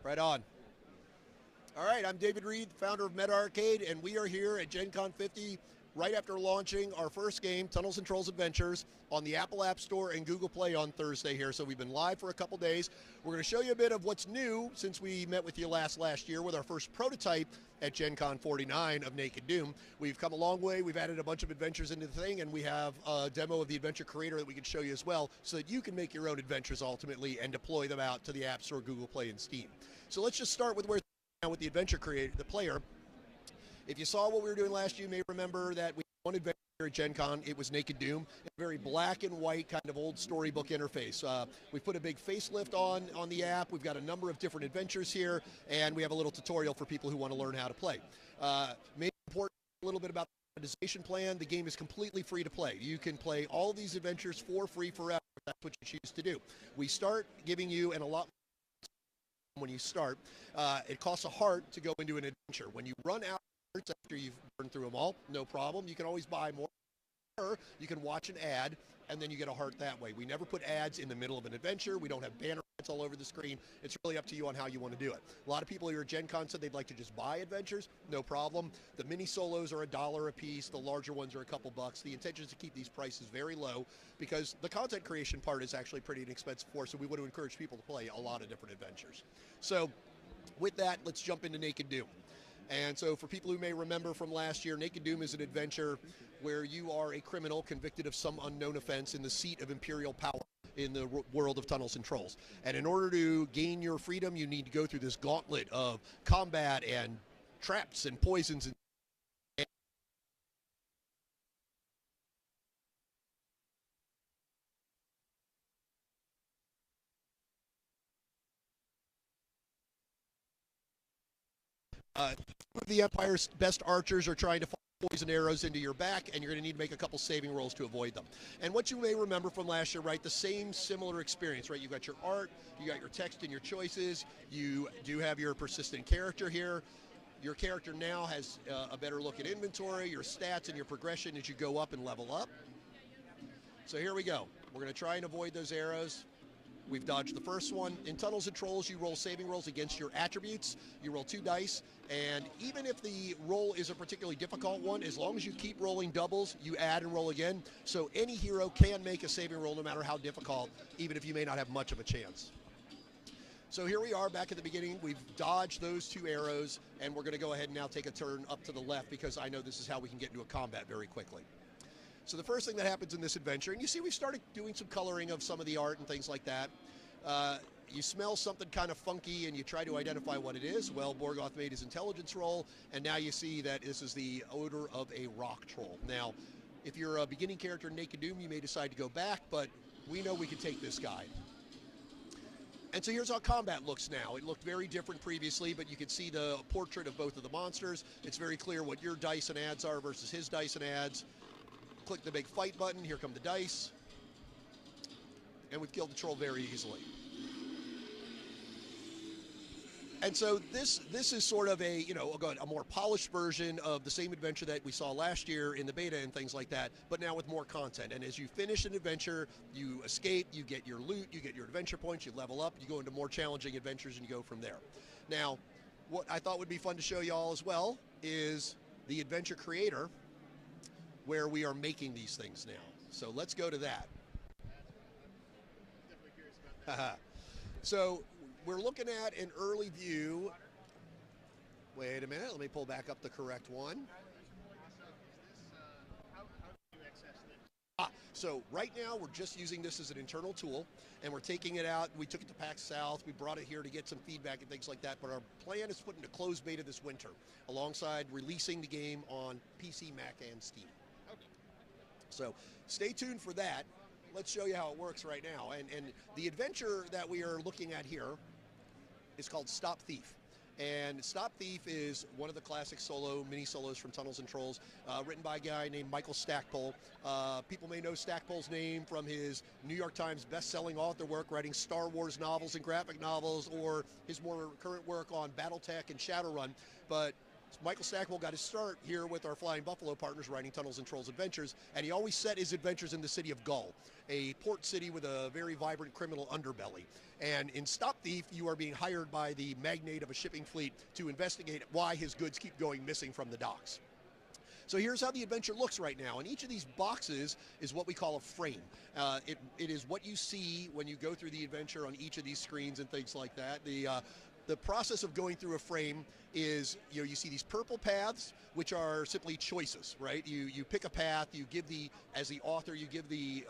Right on. All right, I'm David Reed, founder of Meta Arcade, and we are here at Gen Con 50 right after launching our first game, Tunnels and Trolls Adventures, on the Apple App Store and Google Play on Thursday here. So we've been live for a couple days. We're going to show you a bit of what's new since we met with you last year with our first prototype at Gen Con 49 of Naked Doom. We've come a long way. We've added a bunch of adventures into the thing, and we have a demo of the adventure creator that we can show you as well so that you can make your own adventures ultimately and deploy them out to the App Store, Google Play, and Steam. So let's just start with where now with the adventure creator, the player. If you saw what we were doing last year, you may remember that we had one adventure at Gen Con. It was Naked Doom, a very black and white kind of old storybook interface. We put a big facelift on the app. We've got a number of different adventures here, and we have a little tutorial for people who want to learn how to play. Maybe important a little bit about the monetization plan. The game is completely free to play. You can play all of these adventures for free forever if that's what you choose to do. We start giving you an allotment when you start. It costs a heart to go into an adventure. When you run out of hearts after you've burned through them all, no problem. You can always buy more. Or you can watch an ad, and then you get a heart that way. We never put ads in the middle of an adventure. We don't have banner ads all over the screen. It's really up to you on how you want to do it. A lot of people here at Gen Con said they'd like to just buy adventures. No problem. The mini solos are $1 a piece. The larger ones are a couple bucks. The intention is to keep these prices very low because the content creation part is actually pretty inexpensive for us, so we want to encourage people to play a lot of different adventures. So with that, let's jump into Naked Doom. And so for people who may remember from last year, Naked Doom is an adventure where you are a criminal convicted of some unknown offense in the seat of imperial power in the world of Tunnels and Trolls. And in order to gain your freedom, you need to go through this gauntlet of combat and traps and poisons and the Empire's best archers are trying to fire poison arrows into your back, and you're going to need to make a couple saving rolls to avoid them. And what you may remember from last year, right, the same similar experience, right? You've got your art, you got your text and your choices, you do have your persistent character here. Your character now has a better look at inventory, your stats, and your progression as you go up and level up. So here we go. We're going to try and avoid those arrows. We've dodged the first one. In Tunnels and Trolls, you roll saving rolls against your attributes. You roll 2 dice, and even if the roll is a particularly difficult one, as long as you keep rolling doubles, you add and roll again. So any hero can make a saving roll no matter how difficult, even if you may not have much of a chance. So here we are back at the beginning. We've dodged those 2 arrows, and we're going to go ahead and now take a turn up to the left because I know this is how we can get into a combat very quickly. So the first thing that happens in this adventure, and you see we've started doing some coloring of some of the art and things like that. You smell something kind of funky and you try to identify what it is. Well, Borgoth made his intelligence roll, and now you see that this is the odor of a rock troll. Now, if you're a beginning character in Naked Doom, you may decide to go back, but we know we can take this guy. And so here's how combat looks now. It looked very different previously, but you can see the portrait of both of the monsters. It's very clear what your dice and adds are versus his dice and adds. Click the big fight button, here come the dice, and we've killed the troll very easily. And so this is sort of a, you know, a more polished version of the same adventure that we saw last year in the beta and things like that, but now with more content. And as you finish an adventure, you escape, you get your loot, you get your adventure points, you level up, you go into more challenging adventures, and you go from there. Now, what I thought would be fun to show you all as well is the adventure creator, where we are making these things now. So let's go to that. So we're looking at an early view. Wait a minute, let me pull back up the correct one. So right now we're just using this as an internal tool, and we're taking it out. We took it to PAX South. We brought it here to get some feedback and things like that, but our plan is to put it into closed beta this winter, alongside releasing the game on PC, Mac, and Steam. So stay tuned for that. Let's show you how it works right now. And the adventure that we are looking at here is called Stop Thief. And Stop Thief is one of the classic mini solos from Tunnels and Trolls, written by a guy named Michael Stackpole. People may know Stackpole's name from his New York Times best-selling author work, writing Star Wars novels and graphic novels, or his more current work on BattleTech and Shadowrun. But Michael Stackwell got his start here with our Flying Buffalo partners writing Tunnels and Trolls Adventures, and he always set his adventures in the city of Gull, a port city with a very vibrant criminal underbelly. And in Stop Thief, you are being hired by the magnate of a shipping fleet to investigate why his goods keep going missing from the docks. So here's how the adventure looks right now. And each of these boxes is what we call a frame. It is what you see when you go through the adventure on each of these screens and things like that. The process of going through a frame is, you see these purple paths, which are simply choices, right? You pick a path, you give as the author, you give the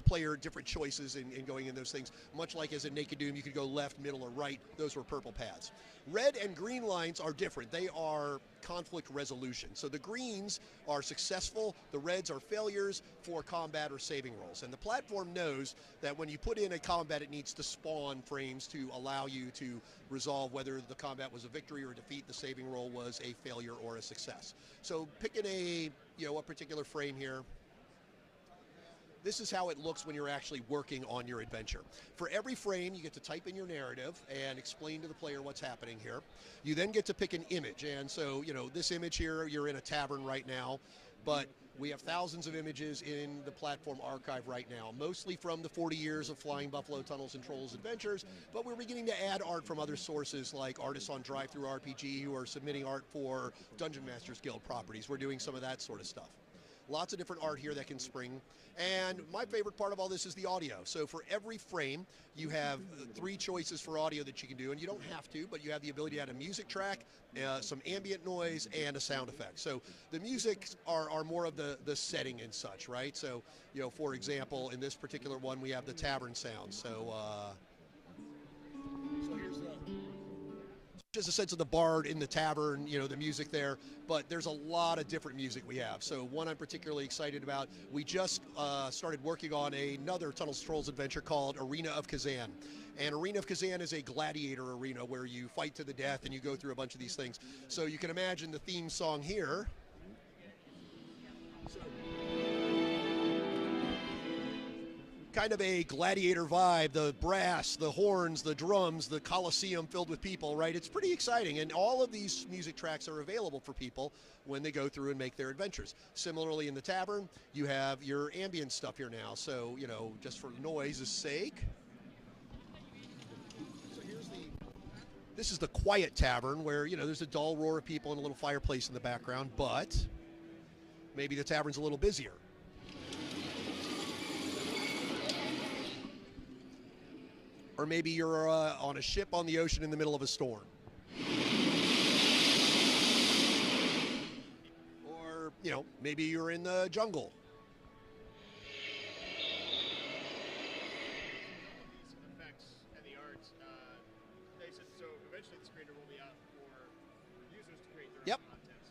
player different choices in going in those things. Much like as in Naked Doom, you could go left, middle, or right. Those were purple paths. Red and green lines are different. They are conflict resolution. So the greens are successful, the reds are failures for combat or saving rolls. And the platform knows that when you put in a combat, it needs to spawn frames to allow you to resolve whether the combat was a victory or a defeat, the saving roll was a failure or a success. So picking a particular frame here, this is how it looks when you're actually working on your adventure. For every frame, you get to type in your narrative and explain to the player what's happening here. You then get to pick an image. And so, this image here, you're in a tavern right now, but we have thousands of images in the platform archive right now, mostly from the 40 years of Flying Buffalo Tunnels and Trolls Adventures, but we're beginning to add art from other sources like artists on Drive-Thru RPG who are submitting art for Dungeon Masters Guild properties. We're doing some of that sort of stuff. Lots of different art here that can spring. And my favorite part of all this is the audio. So for every frame, you have 3 choices for audio that you can do. And you don't have to, but you have the ability to add a music track, some ambient noise, and a sound effect. So the music are more of the setting and such, right? So, for example, in this particular one, we have the tavern sound. So here's just a sense of the bard in the tavern, the music there, but there's a lot of different music we have. So one I'm particularly excited about, we just started working on another Tunnels and Trolls adventure called Arena of Kazan. And Arena of Kazan is a gladiator arena where you fight to the death and you go through a bunch of these things. So you can imagine the theme song here. Kind of a gladiator vibe, the brass, the horns, the drums, the coliseum filled with people, right? It's pretty exciting, and all of these music tracks are available for people when they go through and make their adventures. Similarly, in the tavern, you have your ambient stuff here now, so, just for noise's sake. So this is the quiet tavern where, there's a dull roar of people and a little fireplace in the background, but maybe the tavern's a little busier. Or maybe you're on a ship on the ocean in the middle of a storm. Or, maybe you're in the jungle. These effects and the art, they said, so eventually this creator will be out for users to create their own content.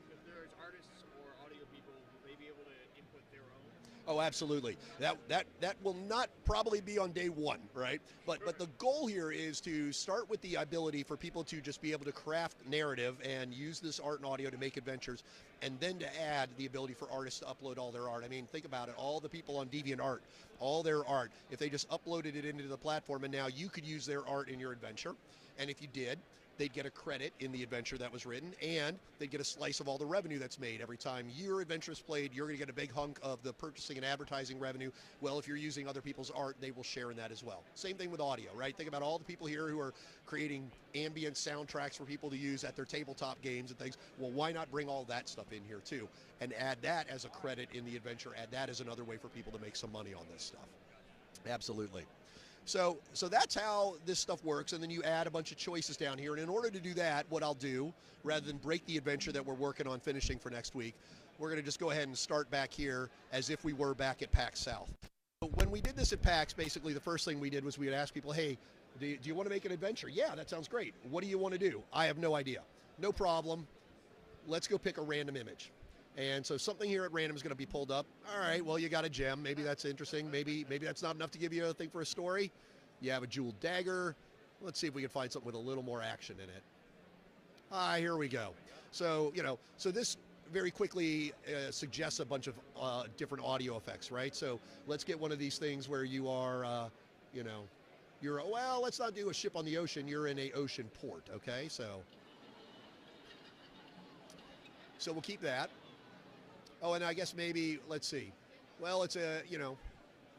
If there's artists or audio people, will they be able to input their own? Oh, absolutely. That will not probably be on day one, right? But the goal here is to start with the ability for people to just be able to craft narrative and use this art and audio to make adventures, and then to add the ability for artists to upload all their art. I mean, think about it. All the people on DeviantArt, all their art, if they just uploaded it into the platform and now you could use their art in your adventure, and if you did, they'd get a credit in the adventure that was written, and they'd get a slice of all the revenue that's made. Every time your adventure is played, you're going to get a big hunk of the purchasing and advertising revenue. Well, if you're using other people's art, they will share in that as well. Same thing with audio, right? Think about all the people here who are creating ambient soundtracks for people to use at their tabletop games and things. Well, why not bring all that stuff in here too and add that as a credit in the adventure, add that as another way for people to make some money on this stuff. Absolutely. So that's how this stuff works, and then you add a bunch of choices down here. And in order to do that, what I'll do, rather than break the adventure that we're working on finishing for next week, we're going to just go ahead and start back here as if we were back at PAX South. So when we did this at PAX, basically the first thing we did was we would ask people, hey, do you want to make an adventure? Yeah, that sounds great. What do you want to do? I have no idea. No problem. Let's go pick a random image. And so something here at random is going to be pulled up. All right, well, you got a gem. Maybe that's interesting. Maybe that's not enough to give you a thing for a story. You have a jeweled dagger. Let's see if we can find something with a little more action in it. Here we go. So, so this very quickly suggests a bunch of different audio effects, right? So let's get one of these things where you are, well, let's not do a ship on the ocean. You're in a ocean port, okay? So So we'll keep that. Oh, and I guess maybe, let's see. Well, it's a,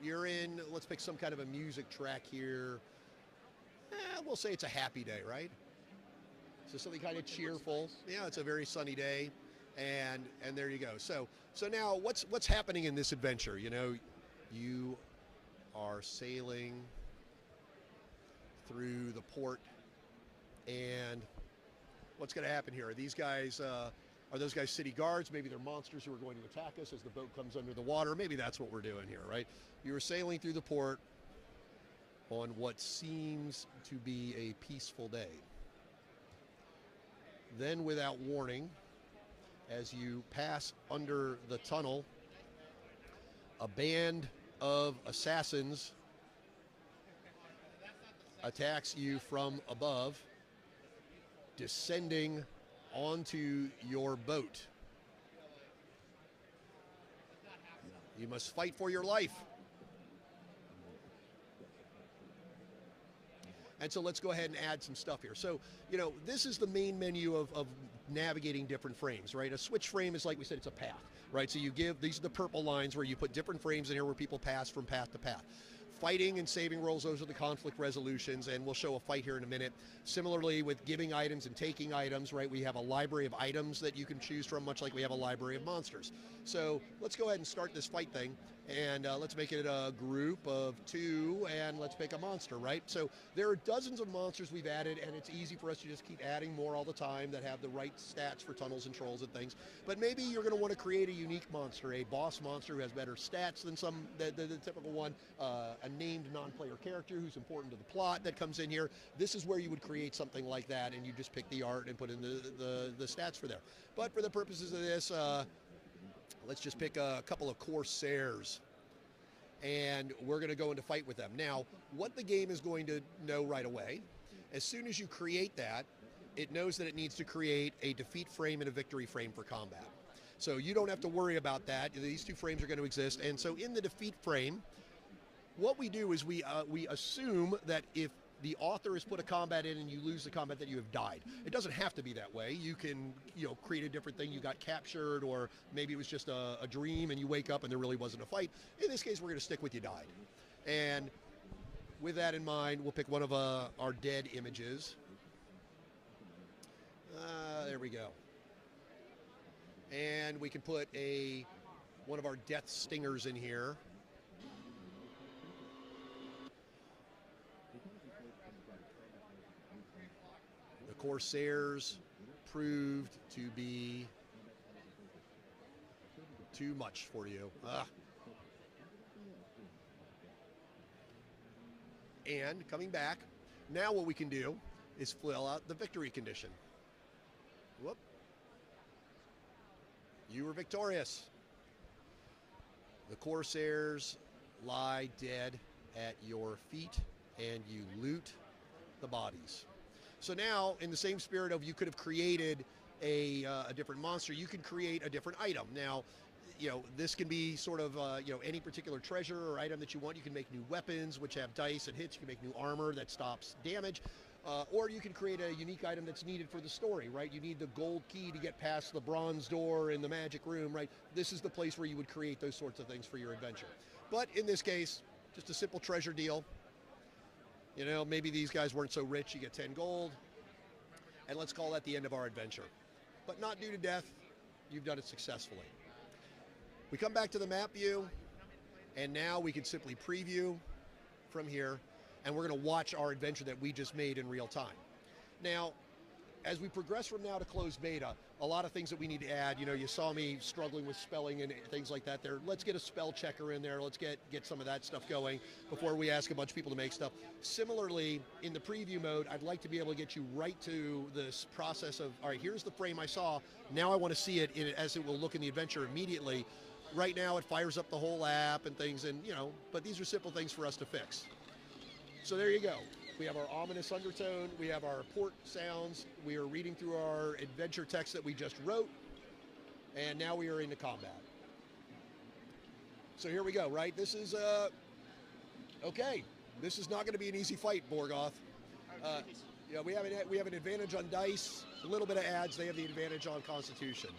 you're in, let's pick some kind of a music track here. We'll say it's a happy day, right? So something kind of cheerful. Yeah, it's a very sunny day. And there you go. So now what's happening in this adventure? You are sailing through the port, and what's going to happen here? Are these guys, are those guys city guards? Maybe they're monsters who are going to attack us as the boat comes under the water. Maybe that's what we're doing here, right? You are sailing through the port on what seems to be a peaceful day. Then, without warning, as you pass under the tunnel, a band of assassins attacks you from above, descending onto your boat. You must fight for your life. And so let's go ahead and add some stuff here. So, this is the main menu of navigating different frames, right? A switch frame is, like we said, it's a path, right? So these are the purple lines where you put different frames in here where people pass from path to path. Fighting and saving rolls, those are the conflict resolutions, and we'll show a fight here in a minute. Similarly, with giving items and taking items, right, we have a library of items that you can choose from, much like we have a library of monsters. So let's go ahead and start this fight thing, and let's make it a group of 2, and let's pick a monster, right? So there are dozens of monsters we've added, and it's easy for us to just keep adding more all the time that have the right stats for tunnels and trolls and things. But maybe you're going to want to create a unique monster, a boss monster who has better stats than the typical one, a named non-player character who's important to the plot that comes in here. This is where you would create something like that, and you just pick the art and put in the stats for there. But for the purposes of this, let's just pick a couple of Corsairs, and we're going to go into fight with them. Now, what the game is going to know right away, as soon as you create that, it knows that it needs to create a defeat frame and a victory frame for combat. So you don't have to worry about that. These 2 frames are going to exist. And so in the defeat frame, what we do is we assume that if the author has put a combat in and you lose the combat, that you have died. It doesn't have to be that way. You can create a different thing. You got captured, or maybe it was just a dream and you wake up and there really wasn't a fight. In this case, we're going to stick with you died. And with that in mind, we'll pick one of our dead images. There we go. And we can put one of our death stingers in here. The Corsairs proved to be too much for you. And coming back, now what we can do is fill out the victory condition. Whoop. You were victorious. The Corsairs lie dead at your feet, and you loot the bodies. So now, in the same spirit of you could have created a different monster, you can create a different item. Now, this can be sort of, any particular treasure or item that you want. You can make new weapons, which have dice and hits. You can make new armor that stops damage. Or you can create a unique item that's needed for the story, right? You need the gold key to get past the bronze door in the magic room, right? This is the place where you would create those sorts of things for your adventure. But in this case, just a simple treasure deal. Maybe these guys weren't so rich. You get 10 gold. And let's call that the end of our adventure. But not due to death. You've done it successfully. We come back to the map view, and now we can simply preview from here, and we're going to watch our adventure that we just made in real time. Now, as we progress from now to closed beta, a lot of things that we need to add. You saw me struggling with spelling and things like that there. Let's get a spell checker in there. Let's get some of that stuff going before we ask a bunch of people to make stuff. Similarly, in the preview mode, I'd like to be able to get you right to this process of, all right, here's the frame I saw. Now I want to see it as it will look in the adventure immediately. Right now it fires up the whole app and things, and but these are simple things for us to fix. So there you go. We have our ominous undertone, we have our port sounds, we are reading through our adventure text that we just wrote, and now we are into combat. So here we go, right? This is, okay, this is not going to be an easy fight, Borgoth. We have an advantage on dice, a little bit of ads, they have the advantage on constitution.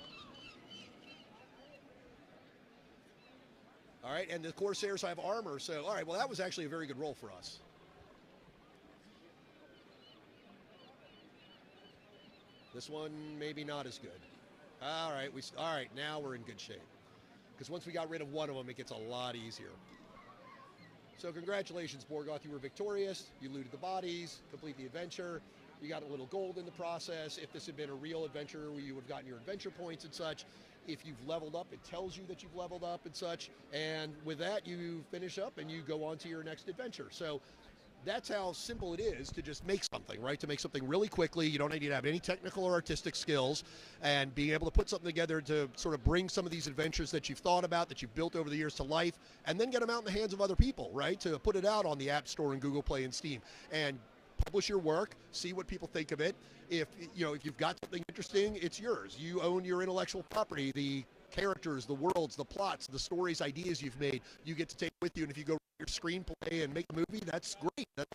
All right, and the Corsairs have armor, so all right, well, that was actually a very good roll for us. This one maybe not as good. All right, now we're in good shape. Because once we got rid of one of them, it gets a lot easier. So congratulations, Borgoth, you were victorious. You looted the bodies, complete the adventure. You got a little gold in the process. If this had been a real adventure, you would have gotten your adventure points and such. If you've leveled up, it tells you that you've leveled up and such. And with that, you finish up and you go on to your next adventure. So that's how simple it is to just make something, right? To make something really quickly. You don't need to have any technical or artistic skills, and being able to put something together to sort of bring some of these adventures that you've thought about, that you've built over the years to life, and then get them out in the hands of other people, right? To put it out on the App Store and Google Play and Steam, and publish your work, see what people think of it. If you've got something interesting, it's yours. You own your intellectual property, the characters, the worlds, the plots, the stories, ideas you've made, you get to take with you. And if you go your screenplay and make a movie, that's great. That's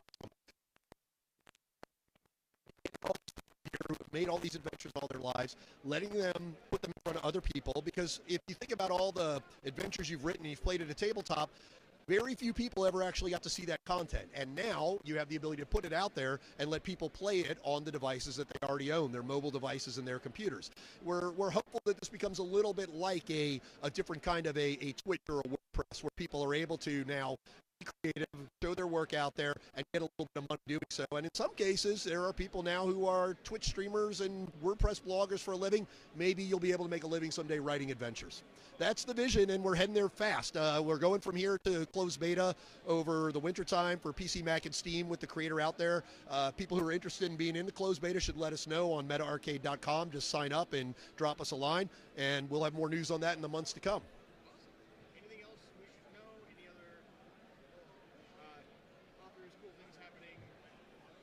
awesome. Made all these adventures all their lives, letting them put them in front of other people, because if you think about all the adventures you've written and you've played at a tabletop, very few people ever actually got to see that content. And now you have the ability to put it out there and let people play it on the devices that they already own, their mobile devices and their computers. We're hopeful that this becomes a little bit like a different kind of a Twitch or a WordPress, where people are able to now be creative, show their work out there, and get a little bit of money doing so. And in some cases, there are people now who are Twitch streamers and WordPress bloggers for a living. Maybe you'll be able to make a living someday writing adventures. That's the vision, and we're heading there fast. We're going from here to closed beta over the wintertime for PC, Mac, and Steam with the creator out there. People who are interested in being in the closed beta should let us know on metaarcade.com. Just sign up and drop us a line, and we'll have more news on that in the months to come. Anything else we should know? Any other authors, cool things happening?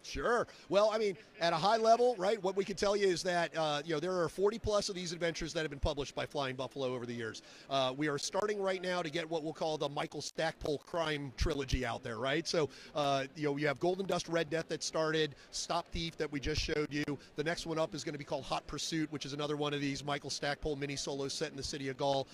Sure. Well, I mean, at a high level, right, what we can tell you is that, there are 40 plus of these adventures that have been published by Flying Buffalo over the years. We are starting right now to get what we'll call the Michael Stackpole crime trilogy out there, right? So, you have Golden Dust Red Death that started, Stop Thief that we just showed you. The next one up is going to be called Hot Pursuit, which is another one of these Michael Stackpole mini solos set in the city of Gaul.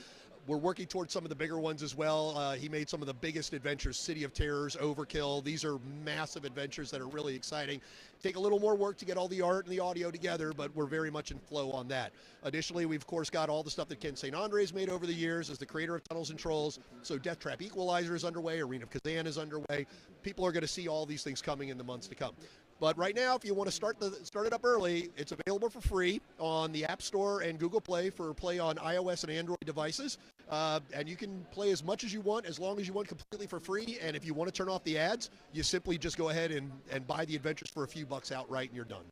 We're working towards some of the bigger ones as well. He made some of the biggest adventures, City of Terrors, Overkill. These are massive adventures that are really exciting. Take a little more work to get all the art and the audio together, but we're very much in flow on that. Additionally, we've, of course, got all the stuff that Ken St. Andre's made over the years as the creator of Tunnels and Trolls. So Death Trap Equalizer is underway, Arena of Kazan is underway. People are going to see all these things coming in the months to come. But right now, if you want to start it up early, it's available for free on the App Store and Google Play for play on iOS and Android devices. And you can play as much as you want, as long as you want, completely for free. And if you want to turn off the ads, you simply just go ahead and buy the adventures for a few bucks outright, and you're done.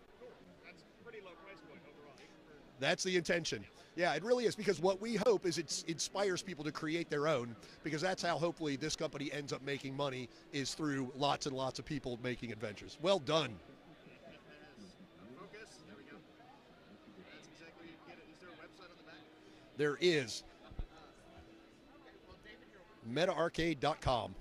That's a pretty low price point overall. That's the intention. Yeah, it really is, because what we hope is it inspires people to create their own, because that's how hopefully this company ends up making money, is through lots and lots of people making adventures. Well done. Focus. There we go. That's exactly what you get. Is there a website on the back? There is. Okay, well, David, MetaArcade.com.